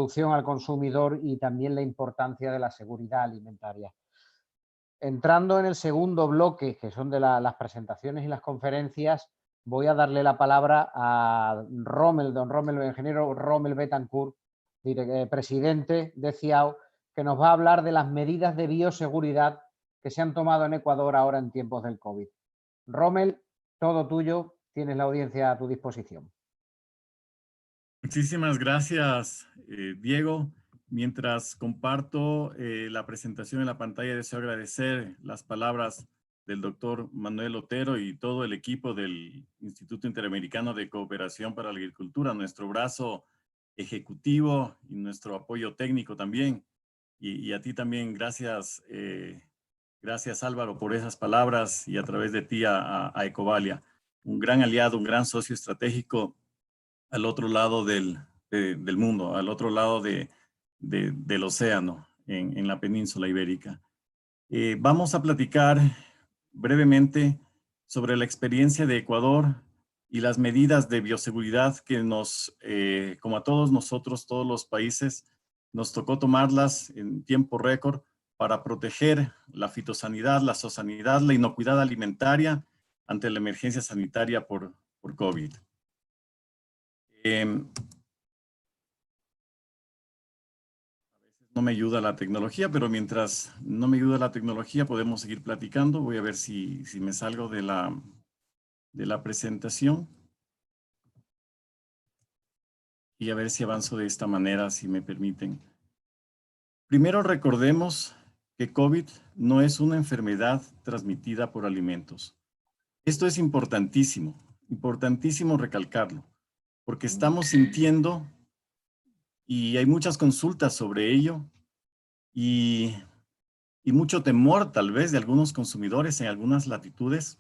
producción al consumidor y también la importancia de la seguridad alimentaria. Entrando en el segundo bloque, que son de las presentaciones y las conferencias, voy a darle la palabra a don Rommel, el ingeniero Rommel Betancourt, presidente de CIAO, que nos va a hablar de las medidas de bioseguridad que se han tomado en Ecuador ahora en tiempos del COVID. Rommel, todo tuyo, tienes la audiencia a tu disposición. Muchísimas gracias, Diego. Mientras comparto la presentación en la pantalla, deseo agradecer las palabras del doctor Manuel Otero y todo el equipo del Instituto Interamericano de Cooperación para la Agricultura, nuestro brazo ejecutivo y nuestro apoyo técnico también. Y a ti también, gracias, gracias Álvaro por esas palabras y a través de ti a Ecovalia, un gran aliado, un gran socio estratégico al otro lado del mundo, al otro lado del océano, en la península ibérica. Vamos a platicar brevemente sobre la experiencia de Ecuador y las medidas de bioseguridad que nos, como a todos nosotros, todos los países, nos tocó tomarlas en tiempo récord para proteger la fitosanidad, la zoosanidad, la inocuidad alimentaria ante la emergencia sanitaria por COVID. A veces no me ayuda la tecnología, pero mientras no me ayuda la tecnología podemos seguir platicando. Voy a ver si me salgo de la presentación. Y a ver si avanzo de esta manera, si me permiten. Primero recordemos que COVID no es una enfermedad transmitida por alimentos. Esto es importantísimo recalcarlo, porque estamos sintiendo, y hay muchas consultas sobre ello, y mucho temor tal vez de algunos consumidores en algunas latitudes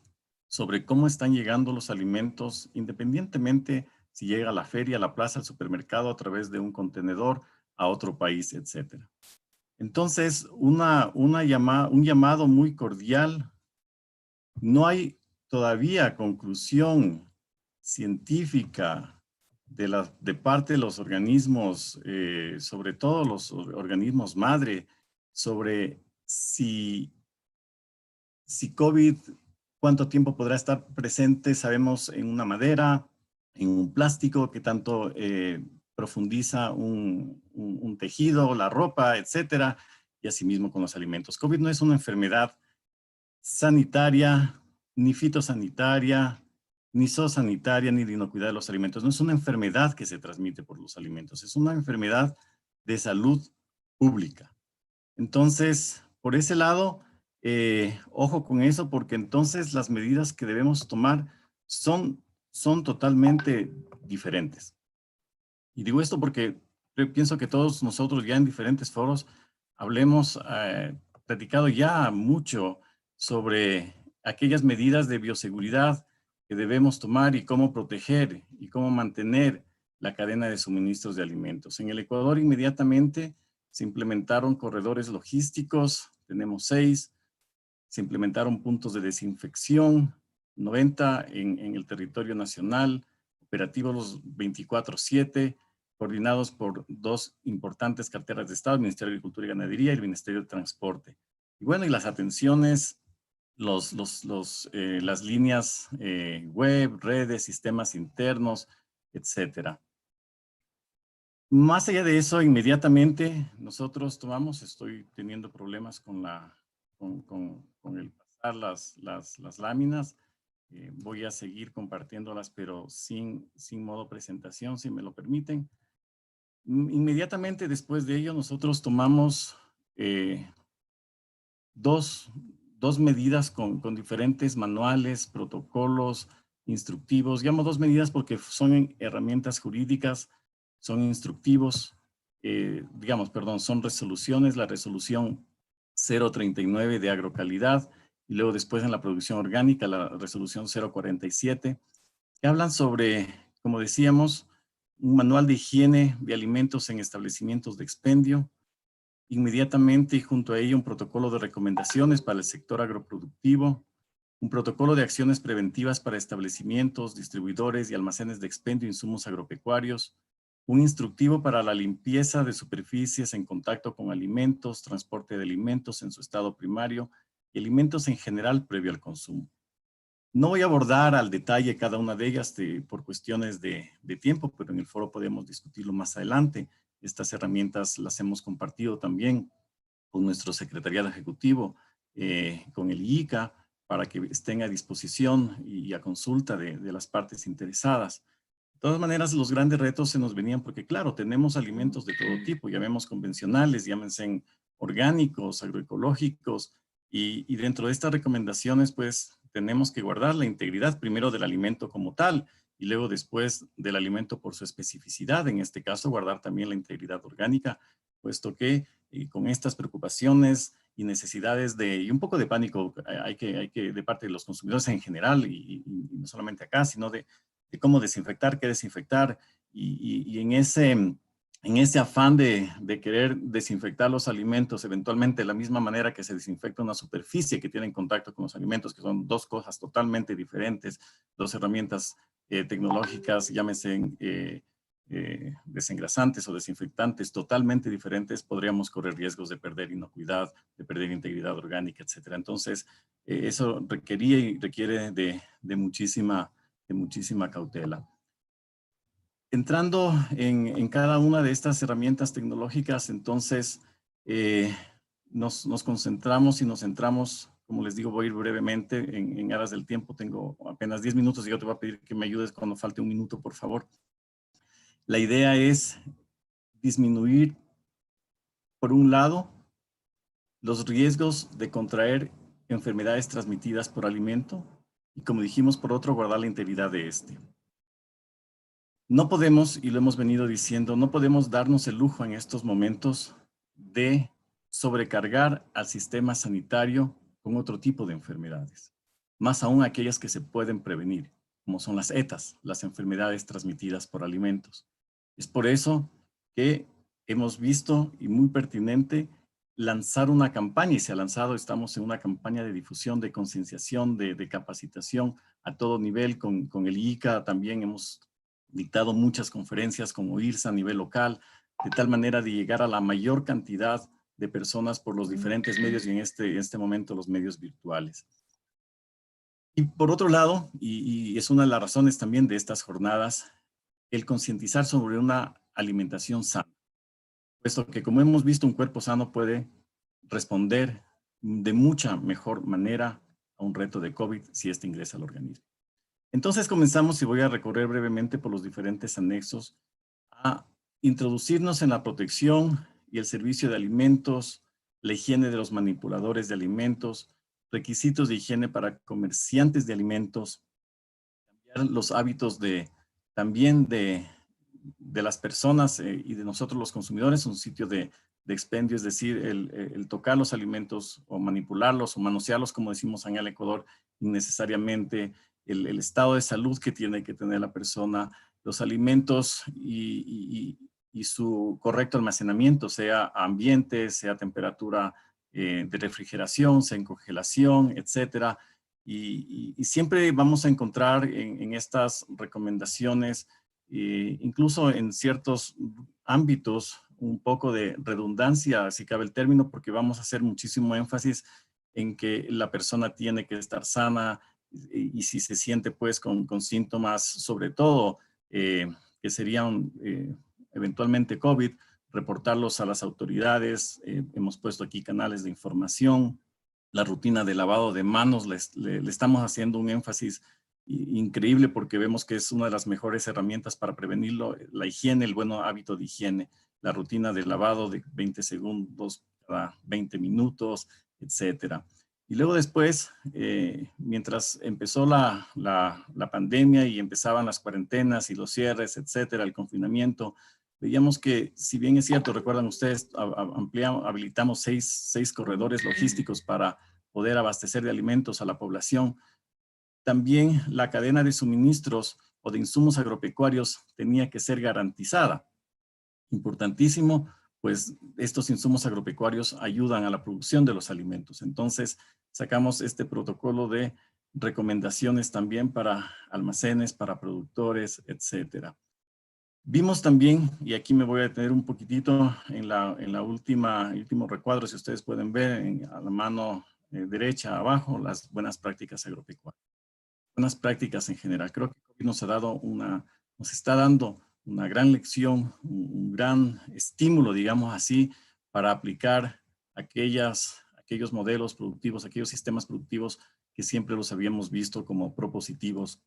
sobre cómo están llegando los alimentos, independientemente si llega a la feria, a la plaza, al supermercado, a través de un contenedor, a otro país, etc. Entonces, un llamado muy cordial. No hay todavía conclusión científica de parte de los organismos, sobre todo los organismos madre, sobre si COVID, cuánto tiempo podrá estar presente, sabemos, en una madera, en un plástico, que tanto profundiza un tejido, la ropa, etcétera, y asimismo con los alimentos. COVID no es una enfermedad sanitaria, ni fitosanitaria, ni zoosanitaria, ni de inocuidad de los alimentos. No es una enfermedad que se transmite por los alimentos, es una enfermedad de salud pública. Entonces, por ese lado, ojo con eso, porque entonces las medidas que debemos tomar son totalmente diferentes. Y digo esto porque pienso que todos nosotros ya en diferentes foros hablemos, platicado ya mucho sobre aquellas medidas de bioseguridad que debemos tomar y cómo proteger y cómo mantener la cadena de suministros de alimentos. En el Ecuador inmediatamente se implementaron corredores logísticos, tenemos 6, se implementaron puntos de desinfección, 90 en el territorio nacional, operativos 24/7, coordinados por 2 importantes carteras de Estado, el Ministerio de Agricultura y Ganadería y el Ministerio de Transporte. Y bueno, y las atenciones, las líneas web, redes, sistemas internos, etcétera. Más allá de eso, inmediatamente nosotros tomamos, estoy teniendo problemas con el pasar las láminas. Voy a seguir compartiéndolas, pero sin modo presentación, si me lo permiten. Inmediatamente después de ello, nosotros tomamos dos medidas con diferentes manuales, protocolos, instructivos. Llamo 2 medidas porque son herramientas jurídicas, son instructivos, son resoluciones, la resolución 039 de agrocalidad, y luego después en la producción orgánica, la resolución 047, que hablan sobre, como decíamos, un manual de higiene de alimentos en establecimientos de expendio, inmediatamente y junto a ello un protocolo de recomendaciones para el sector agroproductivo, un protocolo de acciones preventivas para establecimientos, distribuidores y almacenes de expendio de insumos agropecuarios, un instructivo para la limpieza de superficies en contacto con alimentos, transporte de alimentos en su estado primario y alimentos en general previo al consumo. No voy a abordar al detalle cada una de ellas por cuestiones de tiempo, pero en el foro podemos discutirlo más adelante. Estas herramientas las hemos compartido también con nuestro secretariado ejecutivo, con el IICA, para que estén a disposición y a consulta de las partes interesadas. De todas maneras, los grandes retos se nos venían porque, claro, tenemos alimentos de todo tipo, llamemos convencionales, llámense orgánicos, agroecológicos, y dentro de estas recomendaciones, pues, tenemos que guardar la integridad primero del alimento como tal, y luego después del alimento por su especificidad, en este caso, guardar también la integridad orgánica, puesto que con estas preocupaciones y necesidades y un poco de pánico hay que de parte de los consumidores en general, y no solamente acá, sino de cómo desinfectar, qué desinfectar, y en ese afán de querer desinfectar los alimentos, eventualmente de la misma manera que se desinfecta una superficie que tiene en contacto con los alimentos, que son dos cosas totalmente diferentes, dos herramientas tecnológicas, llámese desengrasantes o desinfectantes totalmente diferentes, podríamos correr riesgos de perder inocuidad, de perder integridad orgánica, etcétera. Entonces, eso requería y requiere de muchísima cautela. Entrando en cada una de estas herramientas tecnológicas, entonces nos concentramos y nos centramos, como les digo, voy a ir brevemente en aras del tiempo, tengo apenas 10 minutos y yo te voy a pedir que me ayudes cuando falte un minuto, por favor. La idea es disminuir, por un lado, los riesgos de contraer enfermedades transmitidas por alimento y, como dijimos, por otro, guardar la integridad de este. No podemos, y lo hemos venido diciendo, no podemos darnos el lujo en estos momentos de sobrecargar al sistema sanitario con otro tipo de enfermedades, más aún aquellas que se pueden prevenir, como son las ETAs, las enfermedades transmitidas por alimentos. Es por eso que hemos visto, y muy pertinente, lanzar una campaña, y se ha lanzado, estamos en una campaña de difusión, de concienciación, de capacitación a todo nivel, con el IICA también hemos dictado muchas conferencias como IRSA a nivel local, de tal manera de llegar a la mayor cantidad de personas por los diferentes medios y en este momento los medios virtuales. Y por otro lado, y es una de las razones también de estas jornadas, el concientizar sobre una alimentación sana, puesto que, como hemos visto, un cuerpo sano puede responder de mucha mejor manera a un reto de COVID si este ingresa al organismo. Entonces comenzamos, y voy a recorrer brevemente por los diferentes anexos, a introducirnos en la protección y el servicio de alimentos, la higiene de los manipuladores de alimentos, requisitos de higiene para comerciantes de alimentos, cambiar los hábitos también de las personas y de nosotros los consumidores, un sitio de expendio, es decir, el tocar los alimentos o manipularlos o manosearlos, como decimos en el Ecuador, innecesariamente, el estado de salud que tiene que tener la persona, los alimentos y su correcto almacenamiento, sea a ambiente, sea a temperatura de refrigeración, sea en congelación, etcétera. Y siempre vamos a encontrar en estas recomendaciones, incluso en ciertos ámbitos, un poco de redundancia, si cabe el término, porque vamos a hacer muchísimo énfasis en que la persona tiene que estar sana y si se siente pues con síntomas, sobre todo que serían eventualmente COVID, reportarlos a las autoridades. Hemos puesto aquí canales de información, la rutina de lavado de manos, le estamos haciendo un énfasis increíble porque vemos que es una de las mejores herramientas para prevenirlo, la higiene, el buen hábito de higiene, la rutina de lavado de 20 segundos cada 20 minutos, etcétera. Y luego después, mientras empezó la pandemia y empezaban las cuarentenas y los cierres, etcétera, el confinamiento, veíamos que, si bien es cierto, recuerdan ustedes, habilitamos seis corredores logísticos para poder abastecer de alimentos a la población. También la cadena de suministros o de insumos agropecuarios tenía que ser garantizada. Importantísimo, pues estos insumos agropecuarios ayudan a la producción de los alimentos. Entonces, sacamos este protocolo de recomendaciones también para almacenes, para productores, etcétera. Vimos también, y aquí me voy a detener un poquitito en la último recuadro, si ustedes pueden ver a la mano derecha abajo, las buenas prácticas agropecuarias. Buenas prácticas en general. Creo que COVID nos está dando una gran lección, un gran estímulo, digamos así, para aplicar aquellos modelos productivos, aquellos sistemas productivos que siempre los habíamos visto como propositivos,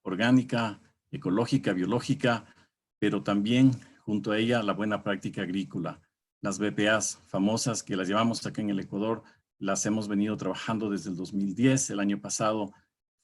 orgánica, ecológica, biológica, pero también junto a ella la buena práctica agrícola. Las BPAs famosas que las llevamos acá en el Ecuador, las hemos venido trabajando desde el 2010. El año pasado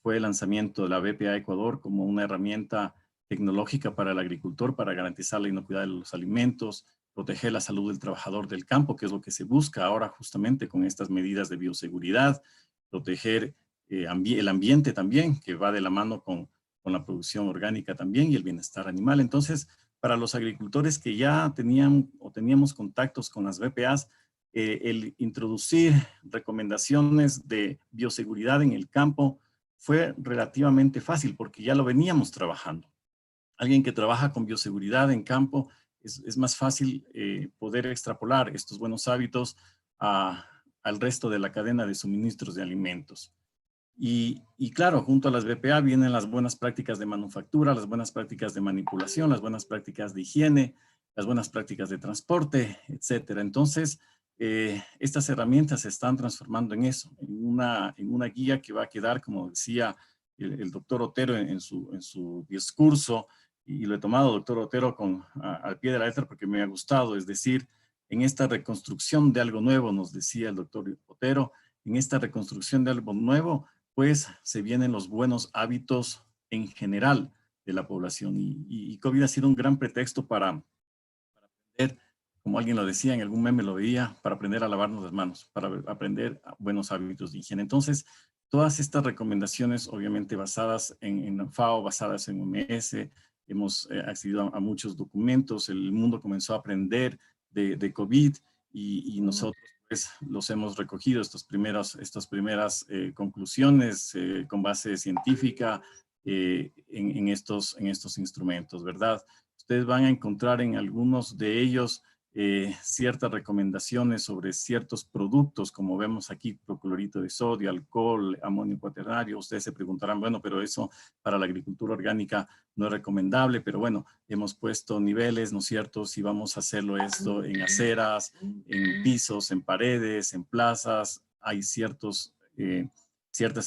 fue el lanzamiento de la BPA Ecuador como una herramienta tecnológica para el agricultor para garantizar la inocuidad de los alimentos, proteger la salud del trabajador del campo, que es lo que se busca ahora justamente con estas medidas de bioseguridad, proteger el ambiente también, que va de la mano con la producción orgánica también y el bienestar animal. Entonces, para los agricultores que ya teníamos contactos con las BPAs, el introducir recomendaciones de bioseguridad en el campo fue relativamente fácil porque ya lo veníamos trabajando. Alguien que trabaja con bioseguridad en campo es más fácil poder extrapolar estos buenos hábitos al resto de la cadena de suministros de alimentos. Y claro, junto a las BPA vienen las buenas prácticas de manufactura, las buenas prácticas de manipulación, las buenas prácticas de higiene, las buenas prácticas de transporte, etcétera. Entonces, estas herramientas se están transformando en eso, en una guía que va a quedar, como decía el doctor Otero en su discurso, y lo he tomado, doctor Otero, al pie de la letra porque me ha gustado, es decir, en esta reconstrucción de algo nuevo, nos decía el doctor Otero, en esta reconstrucción de algo nuevo, pues se vienen los buenos hábitos en general de la población. Y COVID ha sido un gran pretexto para aprender, como alguien lo decía, en algún meme lo veía, para aprender a lavarnos las manos, para aprender buenos hábitos de higiene. Entonces, todas estas recomendaciones, obviamente basadas en FAO, basadas en OMS, hemos accedido a muchos documentos, el mundo comenzó a aprender de COVID y nosotros pues, los hemos recogido, estas primeras conclusiones con base científica en estos instrumentos, ¿verdad? Ustedes van a encontrar en algunos de ellos ciertas recomendaciones sobre ciertos productos, como vemos aquí, proclorito de sodio, alcohol, amonio cuaternario. Ustedes se preguntarán, bueno, pero eso para la agricultura orgánica no es recomendable, pero bueno, hemos puesto niveles, ¿no es cierto? Si vamos a hacerlo esto en aceras, en pisos, en paredes, en plazas, hay ciertas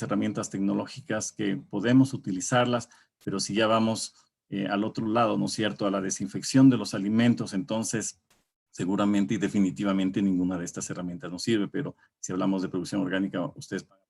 herramientas tecnológicas que podemos utilizarlas, pero si ya vamos al otro lado, ¿no es cierto?, a la desinfección de los alimentos, entonces seguramente y definitivamente ninguna de estas herramientas nos sirve, pero si hablamos de producción orgánica, ustedes van a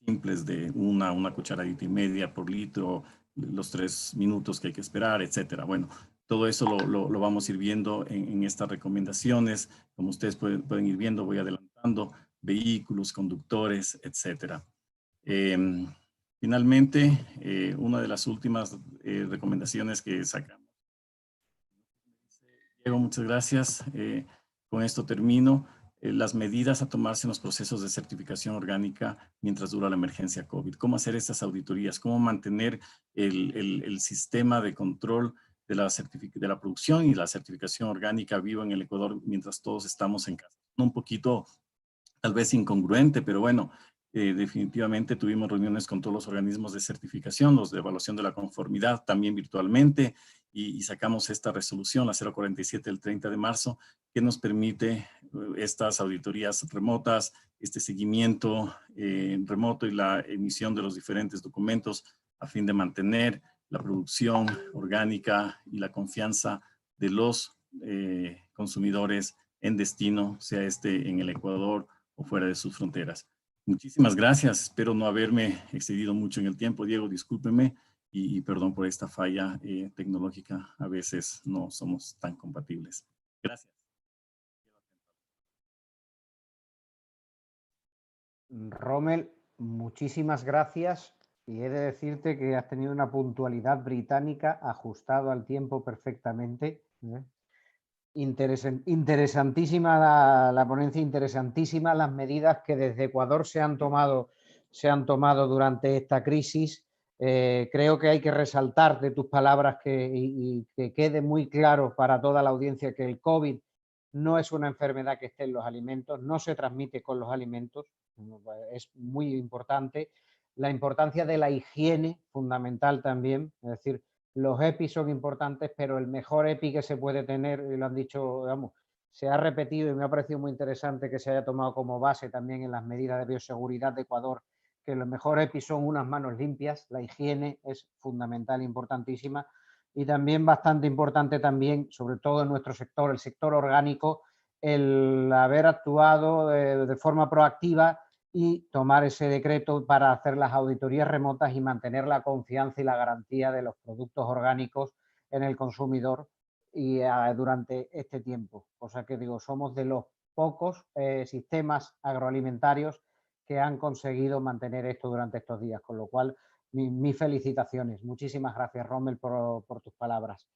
simples de una cucharadita y media por litro, los 3 minutos que hay que esperar, etcétera. Bueno, todo eso lo vamos a ir viendo en estas recomendaciones. Como ustedes pueden ir viendo, voy adelantando, vehículos, conductores, etcétera. Finalmente, una de las últimas recomendaciones que sacamos. Diego, muchas gracias. Con esto termino. Las medidas a tomarse en los procesos de certificación orgánica mientras dura la emergencia COVID. Cómo hacer estas auditorías, cómo mantener el sistema de control de la producción y la certificación orgánica vivo en el Ecuador mientras todos estamos en casa. Un poquito tal vez incongruente, pero bueno, definitivamente tuvimos reuniones con todos los organismos de certificación, los de evaluación de la conformidad, también virtualmente, y sacamos esta resolución, la 047 del 30 de marzo, que nos permite estas auditorías remotas, este seguimiento remoto y la emisión de los diferentes documentos a fin de mantener la producción orgánica y la confianza de los consumidores en destino, sea este en el Ecuador o fuera de sus fronteras. Muchísimas gracias. Espero no haberme excedido mucho en el tiempo. Diego, discúlpeme y perdón por esta falla tecnológica. A veces no somos tan compatibles. Gracias. Rommel, muchísimas gracias y he de decirte que has tenido una puntualidad británica ajustado al tiempo perfectamente. Interesantísima la ponencia, interesantísimas las medidas que desde Ecuador se han tomado durante esta crisis. Creo que hay que resaltar de tus palabras y que quede muy claro para toda la audiencia que el COVID no es una enfermedad que esté en los alimentos, no se transmite con los alimentos, es muy importante. La importancia de la higiene, fundamental también, es decir, los EPI son importantes, pero el mejor EPI que se puede tener, y lo han dicho, vamos, se ha repetido y me ha parecido muy interesante que se haya tomado como base también en las medidas de bioseguridad de Ecuador, que los mejores EPI son unas manos limpias, la higiene es fundamental, importantísima, y también bastante importante también, sobre todo en nuestro sector, el sector orgánico, el haber actuado de forma proactiva y tomar ese decreto para hacer las auditorías remotas y mantener la confianza y la garantía de los productos orgánicos en el consumidor y durante este tiempo. Cosa que digo, somos de los pocos sistemas agroalimentarios que han conseguido mantener esto durante estos días, con lo cual mis felicitaciones. Muchísimas gracias, Rommel, por tus palabras.